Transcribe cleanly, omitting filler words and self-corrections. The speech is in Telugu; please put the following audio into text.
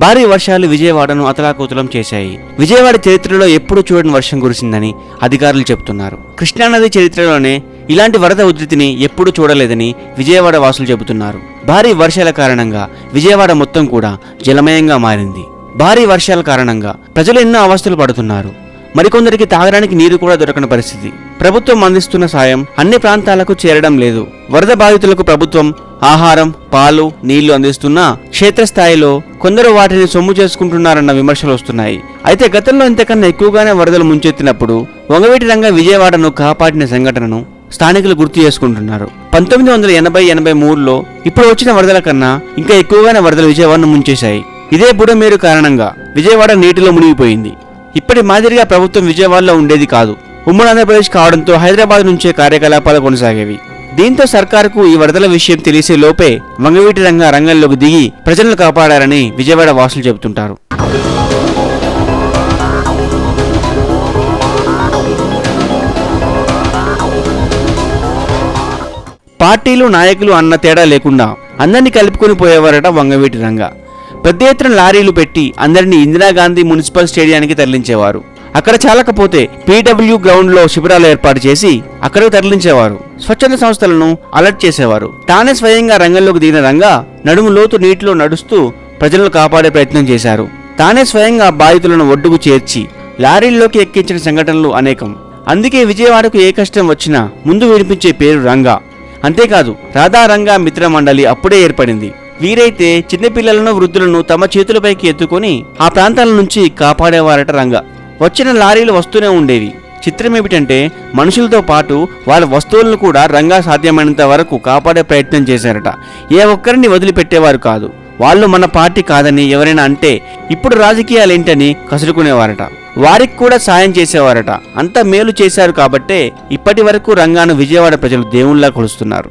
భారీ వర్షాలు విజయవాడను అతలాకుతలం చేశాయి. విజయవాడ చరిత్రలో ఎప్పుడూ చూడని వర్షం కురిసిందని అధికారులు చెబుతున్నారు. కృష్ణానది చరిత్రలోనే ఇలాంటి వరద ఉధృతిని ఎప్పుడూ చూడలేదని విజయవాడ వాసులు చెబుతున్నారు. భారీ వర్షాల కారణంగా విజయవాడ మొత్తం కూడా జలమయంగా మారింది. భారీ వర్షాల కారణంగా ప్రజలు ఎన్నో అవస్థలు పడుతున్నారు. మరికొందరికి తాగడానికి నీరు కూడా దొరకని పరిస్థితి. ప్రభుత్వం అందిస్తున్న సాయం అన్ని ప్రాంతాలకు చేరడం లేదు. వరద బాధితులకు ప్రభుత్వం ఆహారం, పాలు, నీళ్లు అందిస్తున్నా క్షేత్రస్థాయిలో కొందరు వాటిని సొమ్ము చేసుకుంటున్నారన్న విమర్శలు వస్తున్నాయి. అయితే గతంలో ఇంతకన్నా ఎక్కువగానే వరదలు ముంచెత్తినప్పుడు వంగవీటి రంగా విజయవాడను కాపాడిన సంఘటనను స్థానికులు గుర్తు చేసుకుంటున్నారు. 1980-83లో ఇప్పుడు వచ్చిన వరదల కన్నా ఇంకా ఎక్కువగానే వరదలు విజయవాడను ముంచేశాయి. ఇదే బుడమేరు కారణంగా విజయవాడ నీటిలో మునిగిపోయింది. ఇప్పటి మాదిరిగా ప్రభుత్వం విజయవాడలో ఉండేది కాదు. ఉమ్మడి ఆంధ్రప్రదేశ్ కావడంతో హైదరాబాద్ నుంచే కార్యకలాపాలు కొనసాగేవి. దీంతో సర్కారుకు ఈ వరదల విషయం తెలిసే లోపే వంగవీటి రంగా రంగంలోకి దిగి ప్రజలను కాపాడారని విజయవాడ వాసులు చెబుతుంటారు. పార్టీలు, నాయకులు అన్న తేడా లేకుండా అందరినీ కలుపుకొని పోయేవారట వంగవీటి రంగా. పెద్ద ఎత్తున లారీలు పెట్టి అందరినీ ఇందిరాగాంధీ మున్సిపల్ స్టేడియానికి తరలించేవారు. అక్కడ చాలకపోతే పీడబ్ల్యూ గ్రౌండ్లో శిబిరాలు ఏర్పాటు చేసి అక్కడికి తరలించేవారు. స్వచ్ఛంద సంస్థలను అలర్ట్ చేసేవారు. తానే స్వయంగా రంగంలోకి దిగిన రంగా నడుము లోతు నీటిలో నడుస్తూ ప్రజలను కాపాడే ప్రయత్నం చేశారు. తానే స్వయంగా బాధితులను ఒడ్డుకు చేర్చి లారీల్లోకి ఎక్కించిన సంఘటనలు అనేకం. అందుకే విజయవాడకు ఏ కష్టం వచ్చినా ముందు వినిపించే పేరు రంగా. అంతేకాదు, రాధారంగా మిత్ర మండలి అప్పుడే ఏర్పడింది. వీరైతే చిన్నపిల్లలను, వృద్ధులను తమ చేతులపైకి ఎత్తుకొని ఆ ప్రాంతాల నుంచి కాపాడేవారట రంగా. వచ్చిన లారీలు వస్తూనే ఉండేవి. చిత్రం ఏమిటంటే మనుషులతో పాటు వాళ్ళ వస్తువులను కూడా రంగా సాధ్యమైనంత వరకు కాపాడే ప్రయత్నం చేశారట. ఏ ఒక్కరిని వదిలిపెట్టేవారు కాదు. వాళ్ళు మన పార్టీ కాదని ఎవరైనా అంటే ఇప్పుడు రాజకీయాలేంటని కసురుకునేవారట. వారికి కూడా సాయం చేసేవారట. అంత మేలు చేశారు కాబట్టే ఇప్పటి వరకు రంగాను విజయవాడ ప్రజలు దేవుళ్లా కొలుస్తున్నారు.